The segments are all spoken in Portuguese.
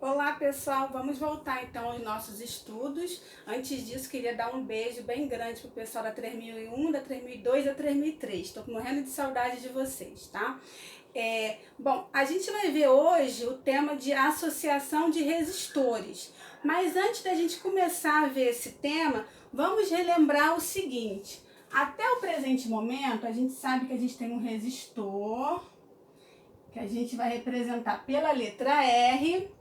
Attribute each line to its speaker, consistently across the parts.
Speaker 1: Olá pessoal, vamos voltar então aos nossos estudos. Antes disso, queria dar um beijo bem grande pro pessoal da 3001, da 3002 e da 3003. Estou morrendo de saudade de vocês, tá? Bom, a gente vai ver hoje o tema de associação de resistores. Mas antes da gente começar a ver esse tema, vamos relembrar o seguinte. Até o presente momento, a gente sabe que a gente tem um resistor, que a gente vai representar pela letra R,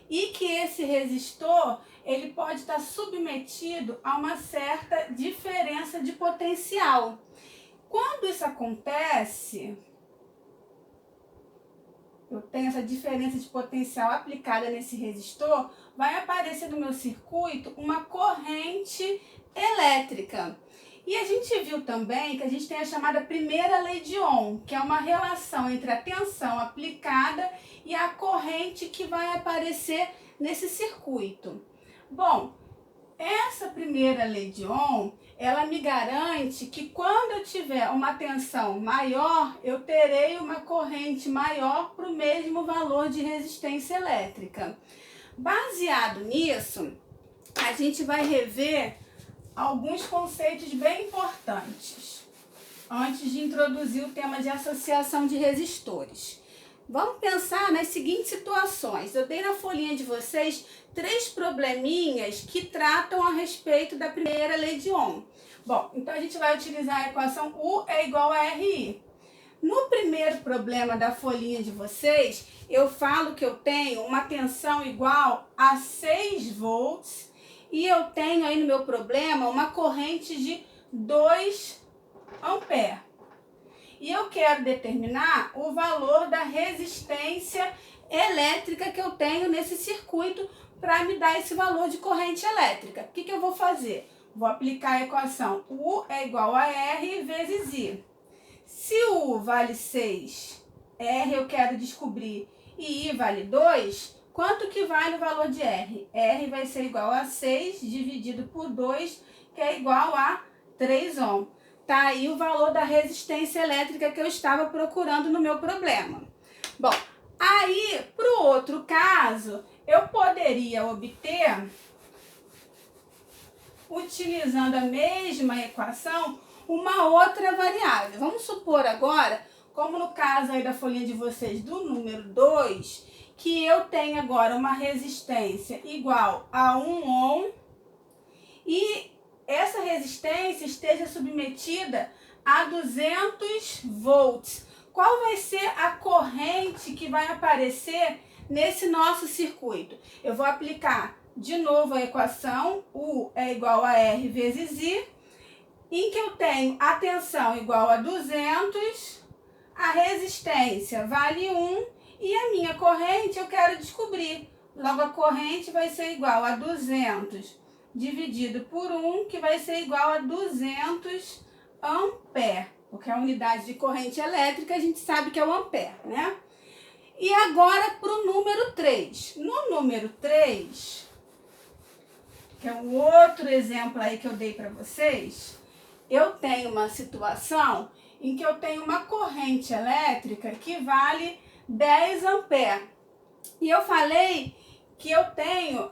Speaker 1: e que esse resistor ele pode estar submetido a uma certa diferença de potencial. Quando isso acontece, eu tenho essa diferença de potencial aplicada nesse resistor, vai aparecer no meu circuito uma corrente elétrica. E a gente viu também que a gente tem a chamada primeira lei de Ohm, que é uma relação entre a tensão aplicada e a corrente que vai aparecer nesse circuito. Bom, essa primeira lei de Ohm, ela me garante que quando eu tiver uma tensão maior, eu terei uma corrente maior para o mesmo valor de resistência elétrica. Baseado nisso, a gente vai rever alguns conceitos bem importantes antes de introduzir o tema de associação de resistores. Vamos pensar nas seguintes situações. Eu dei na folhinha de vocês 3 probleminhas que tratam a respeito da primeira lei de Ohm. Bom, então a gente vai utilizar a equação U é igual a RI. No primeiro problema da folhinha de vocês, eu falo que eu tenho uma tensão igual a 6 volts e eu tenho aí no meu problema uma corrente de 2 amperes. E eu quero determinar o valor da resistência elétrica que eu tenho nesse circuito para me dar esse valor de corrente elétrica. O que eu vou fazer? Vou aplicar a equação U é igual a R vezes I. Se U vale 6, R eu quero descobrir e I vale 2, quanto que vale o valor de R? R vai ser igual a 6 dividido por 2, que é igual a 3 ohm. Tá aí o valor da resistência elétrica que eu estava procurando no meu problema. Bom, aí para o outro caso, eu poderia obter, utilizando a mesma equação, uma outra variável. Vamos supor agora, como no caso aí da folhinha de vocês do número 2, que eu tenho agora uma resistência igual a 1 ohm e essa resistência esteja submetida a 200 volts. Qual vai ser a corrente que vai aparecer nesse nosso circuito? Eu vou aplicar de novo a equação U é igual a R vezes I, em que eu tenho a tensão igual a 200, a resistência vale 1 e a minha corrente eu quero descobrir. Logo, a corrente vai ser igual a 200 dividido por 1, que vai ser igual a 200 amperes, porque a unidade de corrente elétrica a gente sabe que é o ampere, né? E agora para o número 3. No número 3, que é um outro exemplo aí que eu dei para vocês, eu tenho uma situação em que eu tenho uma corrente elétrica que vale 10 amperes. E eu falei que eu tenho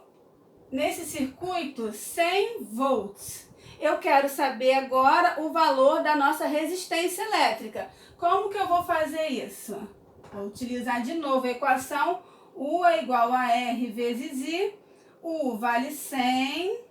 Speaker 1: nesse circuito 100 volts. Eu quero saber agora o valor da nossa resistência elétrica. Como que eu vou fazer isso? Vou utilizar de novo a equação U é igual a R vezes I. U vale 100,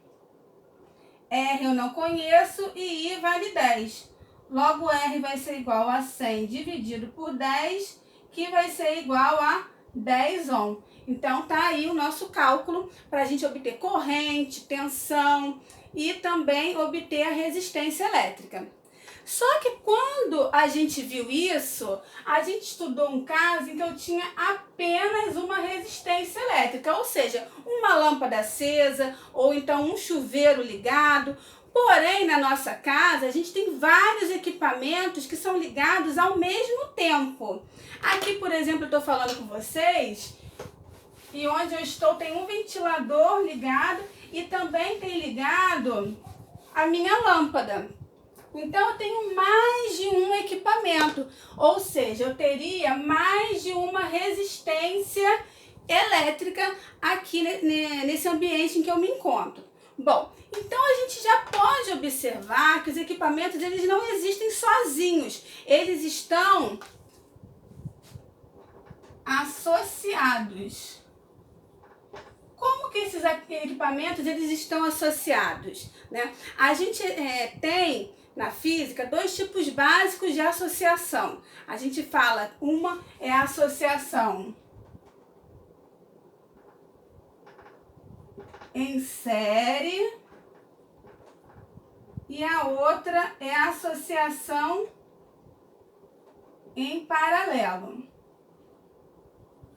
Speaker 1: R eu não conheço e I vale 10. Logo, R vai ser igual a 100 dividido por 10, que vai ser igual a 10 ohm. Então, tá aí o nosso cálculo para a gente obter corrente, tensão e também obter a resistência elétrica. Só que quando a gente viu isso, a gente estudou um caso em que eu tinha apenas uma resistência elétrica, ou seja, uma lâmpada acesa ou então um chuveiro ligado. Porém, na nossa casa, a gente tem vários equipamentos que são ligados ao mesmo tempo. Aqui, por exemplo, eu estou falando com vocês e onde eu estou tem um ventilador ligado e também tem ligado a minha lâmpada. Então, eu tenho mais de um equipamento, ou seja, eu teria mais de uma resistência elétrica aqui nesse ambiente em que eu me encontro. Bom, então a gente já pode observar que os equipamentos eles não existem sozinhos, eles estão associados. Como que esses equipamentos eles estão associados, né? A gente tem na física dois tipos básicos de associação. A gente fala, uma é a associação em série e a outra é a associação em paralelo.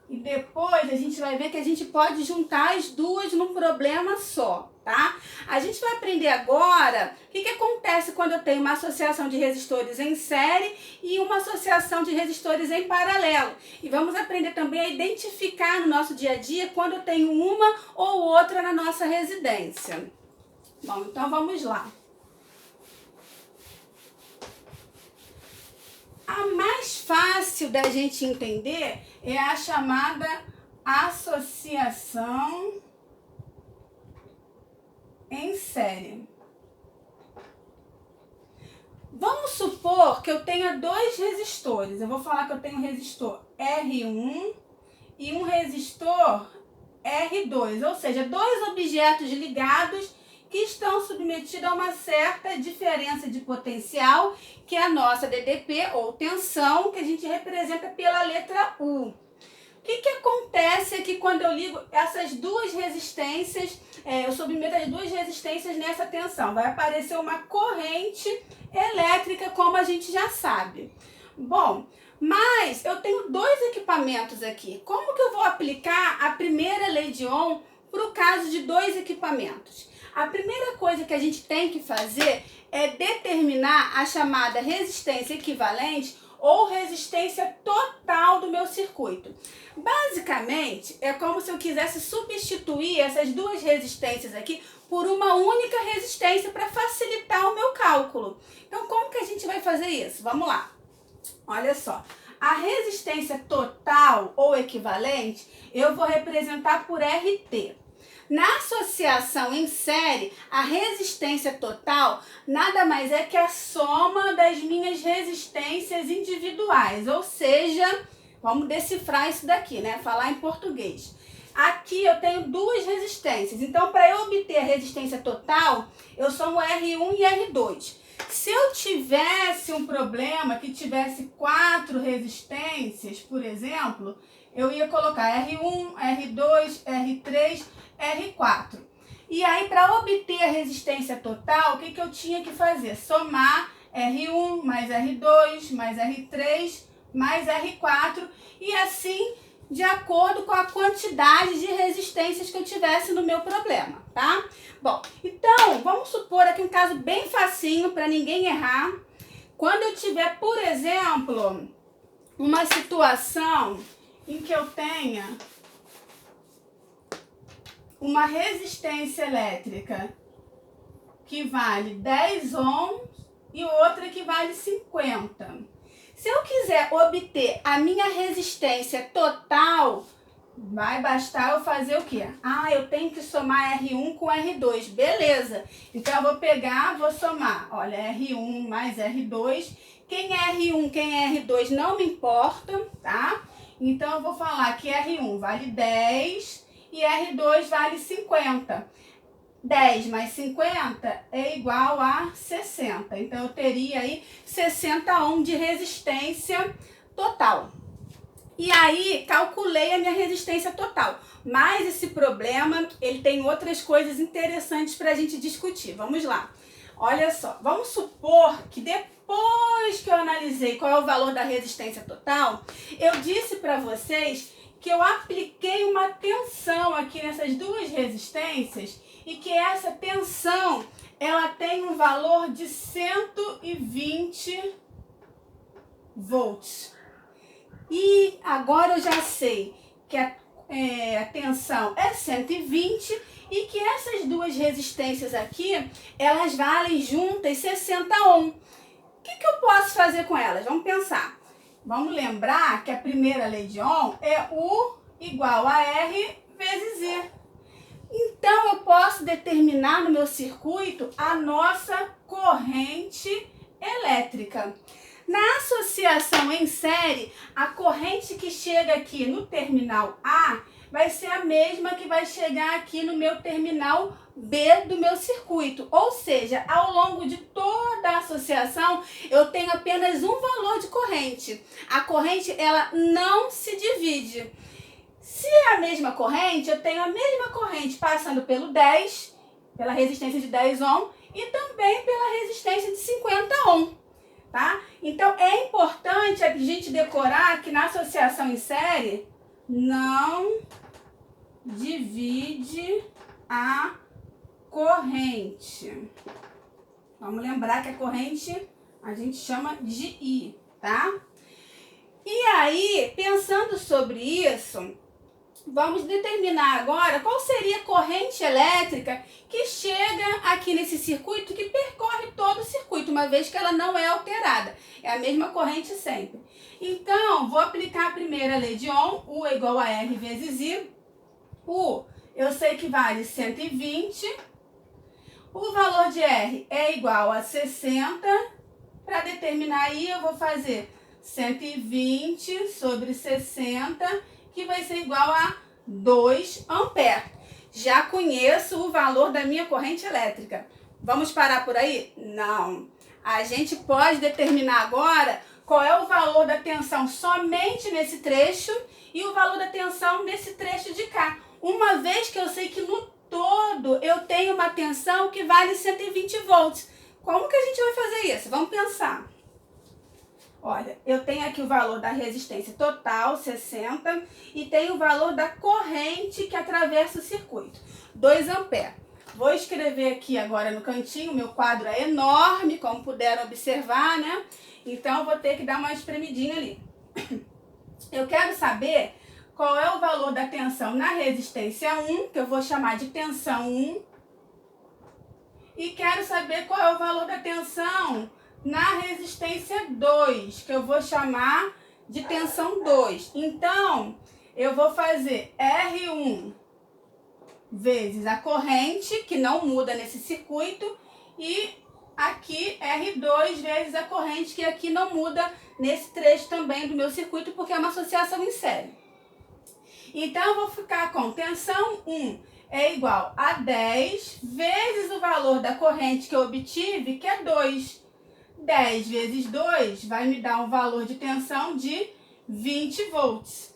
Speaker 1: E depois a gente vai ver que a gente pode juntar as duas num problema só, tá? A gente vai aprender agora o que acontece quando eu tenho uma associação de resistores em série e uma associação de resistores em paralelo. E vamos aprender também a identificar no nosso dia a dia quando eu tenho uma ou outra na nossa residência. Bom, então vamos lá. A mais fácil da gente entender é a chamada associação em série. Vamos supor que eu tenha dois resistores. Eu vou falar que eu tenho um resistor R1 e um resistor R2, ou seja, dois objetos ligados que estão submetidos a uma certa diferença de potencial, que é a nossa DDP, ou tensão, que a gente representa pela letra U. O que acontece aqui quando eu ligo essas duas resistências, eu submeto as duas resistências nessa tensão? Vai aparecer uma corrente elétrica, como a gente já sabe. Bom, mas eu tenho dois equipamentos aqui. Como que eu vou aplicar a primeira lei de Ohm para o caso de dois equipamentos? A primeira coisa que a gente tem que fazer é determinar a chamada resistência equivalente ou resistência total do meu circuito. Basicamente, é como se eu quisesse substituir essas duas resistências aqui por uma única resistência para facilitar o meu cálculo. Então, como que a gente vai fazer isso? Vamos lá. Olha só. A resistência total ou equivalente, eu vou representar por RT. Na associação em série, a resistência total nada mais é que a soma das minhas resistências individuais, ou seja, vamos decifrar isso daqui, né? Falar em português. Aqui eu tenho duas resistências, então para eu obter a resistência total, eu somo R1 e R2. Se eu tivesse um problema que tivesse 4 resistências, por exemplo, eu ia colocar R1, R2, R3, R4. E aí, para obter a resistência total, o que eu tinha que fazer? Somar R1 mais R2 mais R3 mais R4 e assim de acordo com a quantidade de resistências que eu tivesse no meu problema, tá? Bom, então, vamos supor aqui um caso bem facinho para ninguém errar. Quando eu tiver, por exemplo, uma situação em que eu tenha uma resistência elétrica que vale 10 ohms e outra que vale 50. Se eu quiser obter a minha resistência total, vai bastar eu fazer o quê? Eu tenho que somar R1 com R2, beleza. Então eu vou pegar, vou somar, olha, R1 mais R2. Quem é R1, quem é R2 não me importa, tá? Então eu vou falar que R1 vale 10 e R2 vale 50. 10 mais 50 é igual a 60. Então, eu teria aí 60 ohms de resistência total. E aí, calculei a minha resistência total. Mas esse problema, ele tem outras coisas interessantes para a gente discutir. Vamos lá. Olha só, vamos supor que depois que eu analisei qual é o valor da resistência total, eu disse para vocês que eu apliquei uma tensão aqui nessas duas resistências e que essa tensão, ela tem um valor de 120 volts. E agora eu já sei que a tensão é 120 e que essas duas resistências aqui, elas valem juntas 60 ohms. O que eu posso fazer com elas? Vamos pensar. Vamos lembrar que a primeira lei de Ohm é U igual a R vezes I. Então, eu posso determinar no meu circuito a nossa corrente elétrica. Na associação em série, a corrente que chega aqui no terminal A vai ser a mesma que vai chegar aqui no meu terminal B do meu circuito. Ou seja, ao longo de toda a associação, eu tenho apenas um valor de corrente. A corrente, ela não se divide. Se é a mesma corrente, eu tenho a mesma corrente passando pelo 10, pela resistência de 10 ohm, e também pela resistência de 50 ohm, tá? Então, é importante a gente decorar que na associação em série, não divide a corrente. Vamos lembrar que a corrente a gente chama de I, tá? E aí, pensando sobre isso, vamos determinar agora qual seria a corrente elétrica que chega aqui nesse circuito, que percorre todo o circuito, uma vez que ela não é alterada. É a mesma corrente sempre. Então, vou aplicar a primeira lei de Ohm, U é igual a R vezes I. U, eu sei que vale 120. O valor de R é igual a 60. Para determinar I, eu vou fazer 120 sobre 60, que vai ser igual a 2 amperes. Já conheço o valor da minha corrente elétrica. Vamos parar por aí? Não. A gente pode determinar agora qual é o valor da tensão somente nesse trecho e o valor da tensão nesse trecho de cá. Uma vez que eu sei que no todo eu tenho uma tensão que vale 120 volts. Como que a gente vai fazer isso? Vamos pensar. Olha, eu tenho aqui o valor da resistência total, 60, e tenho o valor da corrente que atravessa o circuito, 2 amperes. Vou escrever aqui agora no cantinho, meu quadro é enorme, como puderam observar, né? Então, eu vou ter que dar uma espremidinha ali. Eu quero saber qual é o valor da tensão na resistência 1, que eu vou chamar de tensão 1, e quero saber qual é o valor da tensão na resistência 2, que eu vou chamar de tensão 2. Então, eu vou fazer R1 vezes a corrente, que não muda nesse circuito, e aqui R2 vezes a corrente, que aqui não muda nesse trecho também do meu circuito, porque é uma associação em série. Então, eu vou ficar com tensão 1 é igual a 10 vezes o valor da corrente que eu obtive, que é 2. 10 vezes 2 vai me dar um valor de tensão de 20 volts.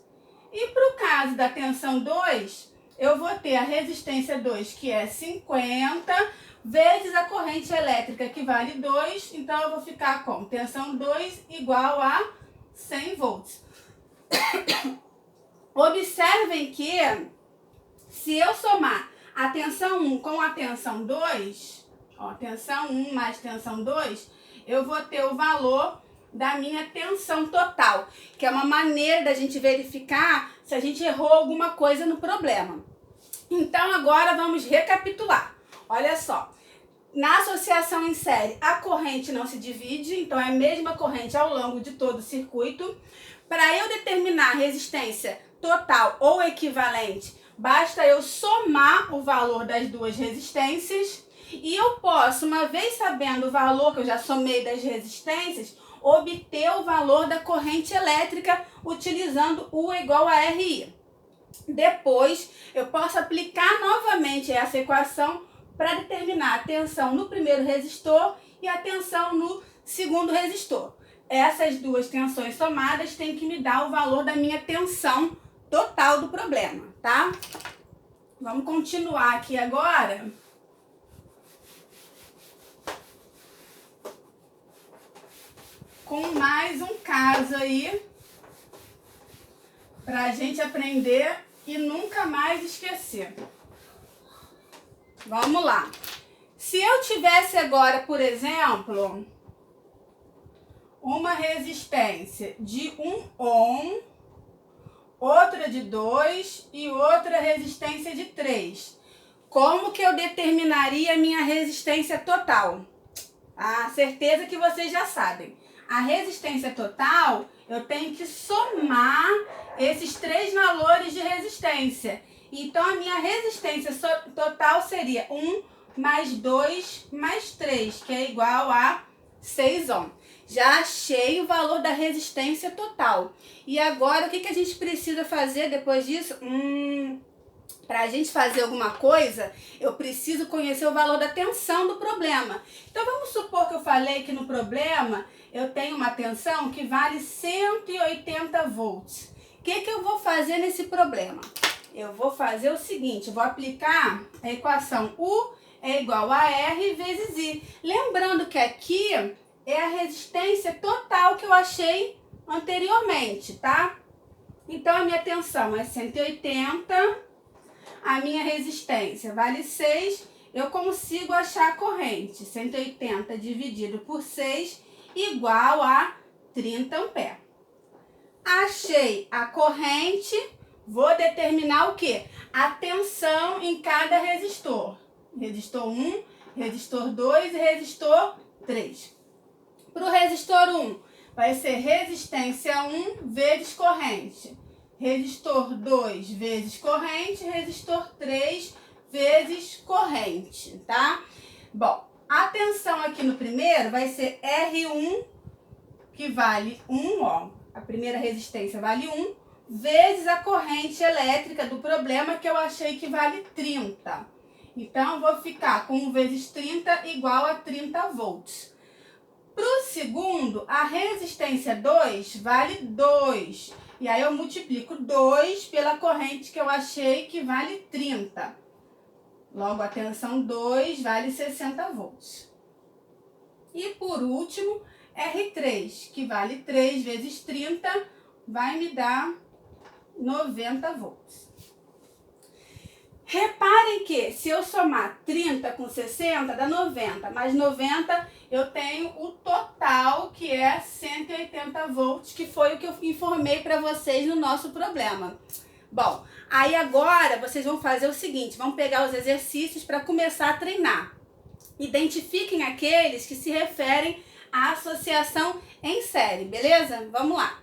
Speaker 1: E para o caso da tensão 2, eu vou ter a resistência 2, que é 50, vezes a corrente elétrica, que vale 2. Então, eu vou ficar com tensão 2 igual a 100 volts. Observem que, se eu somar a tensão 1 com a tensão 2, ó, tensão 1 mais tensão 2, eu vou ter o valor da minha tensão total, que é uma maneira da gente verificar se a gente errou alguma coisa no problema. Então, agora vamos recapitular. Olha só, na associação em série, a corrente não se divide, então é a mesma corrente ao longo de todo o circuito. Para eu determinar a resistência total ou equivalente, basta eu somar o valor das duas resistências. E eu posso, uma vez sabendo o valor que eu já somei das resistências, obter o valor da corrente elétrica utilizando U igual a RI. Depois, eu posso aplicar novamente essa equação para determinar a tensão no primeiro resistor e a tensão no segundo resistor. Essas duas tensões somadas têm que me dar o valor da minha tensão total do problema, tá? Vamos continuar aqui agora. Com mais um caso aí, pra gente aprender e nunca mais esquecer. Vamos lá. Se eu tivesse agora, por exemplo, uma resistência de 1 ohm, outra de 2 e outra resistência de 3, como que eu determinaria a minha resistência total? Ah, certeza que vocês já sabem. A resistência total, eu tenho que somar esses 3 valores de resistência. Então, a minha resistência total seria 1 mais 2 mais 3, que é igual a 6 ohms. Já achei o valor da resistência total. E agora, o que a gente precisa fazer depois disso? Para a gente fazer alguma coisa, eu preciso conhecer o valor da tensão do problema. Então, vamos supor que eu falei que no problema eu tenho uma tensão que vale 180 volts. O que eu vou fazer nesse problema? Eu vou fazer o seguinte, eu vou aplicar a equação U é igual a R vezes I. Lembrando que aqui é a resistência total que eu achei anteriormente, tá? Então, a minha tensão é 180, a minha resistência vale 6, eu consigo achar a corrente. 180 dividido por 6 igual a 30 amperes. Achei a corrente, vou determinar o quê? A tensão em cada resistor. Resistor 1, resistor 2 e resistor 3. Para o resistor 1, vai ser resistência 1 vezes corrente. Resistor 2 vezes corrente, resistor 3 vezes corrente, tá? Bom, a tensão aqui no primeiro vai ser R1, que vale 1 ohm. A primeira resistência vale 1, vezes a corrente elétrica do problema, que eu achei que vale 30. Então, vou ficar com 1 vezes 30 igual a 30 volts. Para o segundo, a resistência 2 vale 2. E aí, eu multiplico 2 pela corrente que eu achei que vale 30. Logo, a tensão 2 vale 60 volts. E por último, R3, que vale 3 vezes 30, vai me dar 90 volts. Reparem que se eu somar 30 com 60, dá 90, mais 90 eu tenho o total, que é 180 volts, que foi o que eu informei para vocês no nosso problema. Bom, aí agora vocês vão fazer o seguinte, vão pegar os exercícios para começar a treinar. Identifiquem aqueles que se referem à associação em série, beleza? Vamos lá.